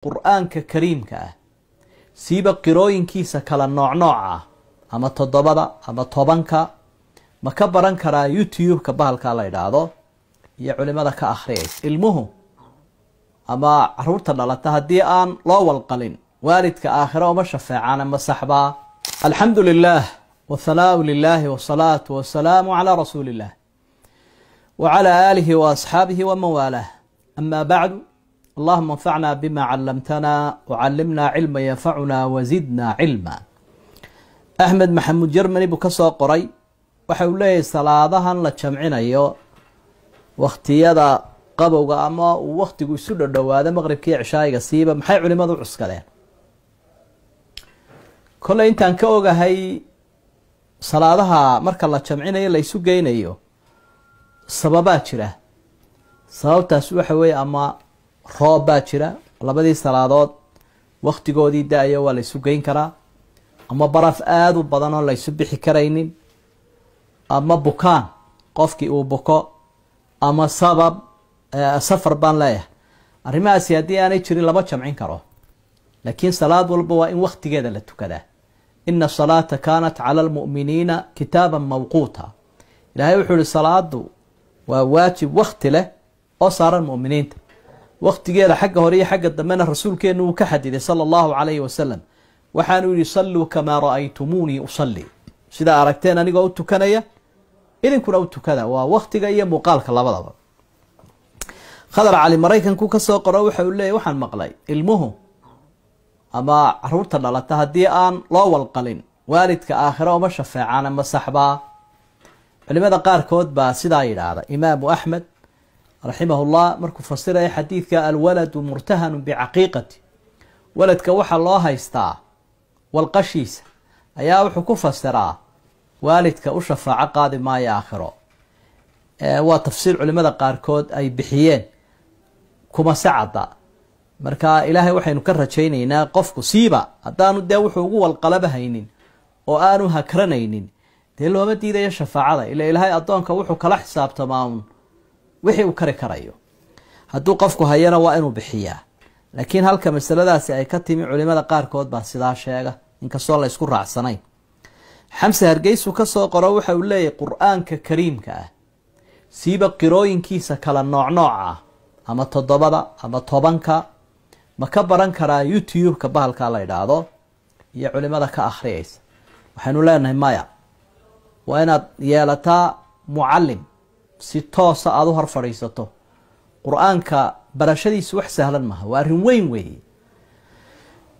qur-aanka kariimka ah siiba qirooyinkiisa kala nooc ama toddobada ama tobanka ma ka baran karaa youtube-ka bahalka la yidhaahdo iyo culimada ka akhriyaysa ilmuhu ama caruurta dhalata haddii aan loo walqalin waalidka aakhiro uma shafeecaan ama saxbaa alxamdu lilah wthanaau lilahi wsalaatu wasalaamu calaa rasuuli illah wcalى aalihi waasxaabihi waman waalah ama bacdu allahuma anfacna bima calamtana wcalimna cilma yanfacuna wazidna cilma. axmed maxamuud jermani buu ka soo qoray waxa uu leeyahay salaadahan la jamcinayo wakhtiyada qabowga ama uu wakhtigu isu dhodhowaado maqribkii cishaayiga siiba maxay culimadu cuskadeen. kolley intaan ka ogahay salaadaha marka la jamcinayo la isu geynayo sababaa jira. sababtaas waxa weeye ama roob baa jira, labadii salaadood wakhtigoodii da-ayo waa la isu geyn karaa, ama baraf aada u badan oo la isu bixi karaynin, ama bukaan qofkii uu buko, ama safar baan leeyahay. arrimahaasi haddii aanay jirin lama jamcin karo, laakiin salaad walba waa in wakhtigeeda la tukadaa. ina asalaata kaanat cala almu'miniina kitaaban mawquuta. ilaahay wuxuu ihi salaadu waa waajib wakti leh oo saaran mu'miniinta. waktigeeda xagga hore iyo xagga dambena rasuulkeenu uu ka xadiday sala allahu calayhi wasalam. waxaanu yihi salluu kamaa ra'aytumuunii usalli, sidaa aragteen anigoo u tukanaya idinkuna u tukada. waa waktiga iyo muuqaalka labadaba. khadar cali maraykanku ka soo qoro waxa uu leeyahy waxaan maqlay ilmuhu ama caruurta dhalata haddii aan loo walqalin waalidka aakhiro uma shafeecaan ama saxbaa. culimada qaarkood baa sidaa yidhaahda. imaamu axmed raximahullah markuu fasiraya xadiidka alwaladu murtahanu bicaqiiqati, waladka waxaa loo haystaa walqashiisa, ayaa wuxuu ku fasiraa waalidka u shafaaco qaadi maayo aakhiro. waa tafsiir culimada qaarkood ay bixiyeen kuma sacada. marka ilaahay waxaynu ka rajaynaynaa qofku siiba haddaanu dee wuxuu ugu walqalaba haynin oo aanu hakranaynin dee looma diidayo shafaacada. ila ilaahay addoonka wuxuu kala xisaabtamaa un wixii uu kari karayo. hadduu qofku hayana waa inuu bixiyaa. laakiin halka masaladaasi ay ka timi culimada qaarkood baa sidaa sheega, inkastoo la isku raacsanayn. xamse hargeysu ka soo qoro waxa uu leeyahay qur-aanka kariimka ah siiba qirooyinkiisa kala nooc ama toddobada ama tobanka ma ka baran karaa youtube-ka bahalka la yidhaahdo iyo culimada ka akhriyaysa. waxaynu leenahay maya. waa inaad yeelataa mucalim si toosa aada u hor fadhiisato. qur-aanka barashadiisu wax sahlan maaha, waa arrin weyn weeye.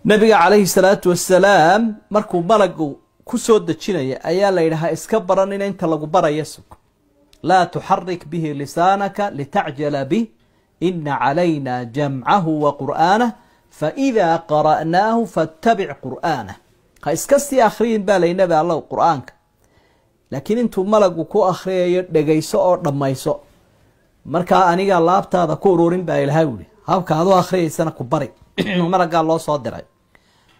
nabiga calayhi salaatu wasalaam markuu malagu ku soo dejinaya ayaa la yidhahaa iska baranina inta lagu baraya sug. laa tuxarik bihi lisaanaka litacjala bih ina calayna jamcahu wa qur'aanah faidaa qara'naahu fattabic qur'aanah. ha iska sii akhriyin baa lay nabi allow qur-aanka, laakiin intuu malagu ku akhriyayo dhegayso oo dhammayso. markaa aniga laabtaada ku ururin baa ilahay wuli, habka aad u akhriyaysana ku bari. malagaa loo soo diray.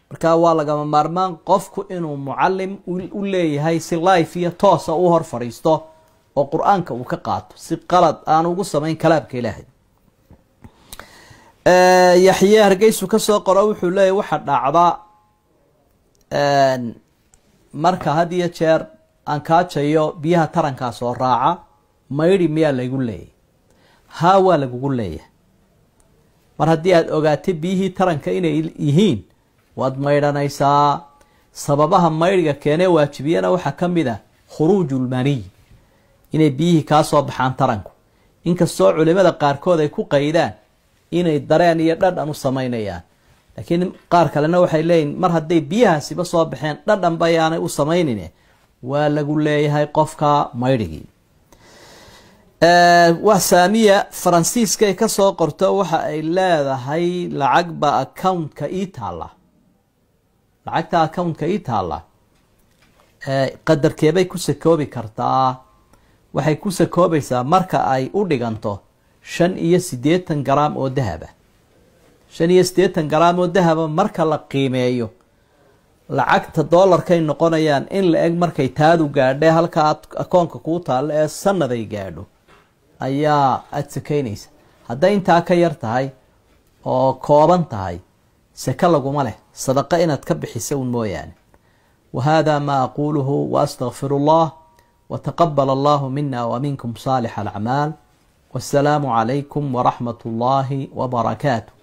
markaa waa lagama maarmaan qofku inuu mucalim u leeyahay si life iyo toosa u hor fadhiisto oo qur-aanka uu ka qaato si qalad aan ugu samayn kalaamka ilaahay. yaxye hargeysu ka soo qoro wuxuu leeyahy waxa dhacda marka had iyo jeer aan kaajayo biyaha tarankaa soo raaca maydhi miyaa laygu leeyahy? haa waa lagugu leeyahay. mar haddii aada ogaatay biyihii taranka inay yihiin waad maydhanaysaa. sababaha maydhiga keenee waajibiyana waxaa ka mid ah khuruujulmaniy, inay biyihii kaa soo baxaan taranku. inkastoo culimada qaarkood ay ku qaydaan inay dareen iyo dhadhan u samaynayaan, laakiin qaar kalena waxay leeyihin mar hadday biyahaasiba soo baxeen dhadhan bayaanay u samaynin waa lagu leeyahay qofka maydhigii. waa saamiya faransiiska ay ka soo qorto waxa ay leedahay lacagba accountka ii taalla. lacagta accountka ii taalla qadarkeebay ku sakoobi kartaa? waxay ku sakoobaysaa marka ay u dhiganto 85 garaam oo dahaba. 85 garaam oo dahaba marka la qiimeeyo lacagta doolarkay noqonayaan in la eg markay taadu gaadhe halka akoonka kuu taalla ee sanaday gaadho ayaa aada sakaynaysa. hadday intaa ka yar tahay oo kooban tahay saka laguma leh sadaqa inaad ka bixisa un mooyaane. وهذا ما أقوله وأستغفر الله وتقبل الله منا ومنكم صالح الأعمال. والسلام عليكم ورحمة الله وبركاته.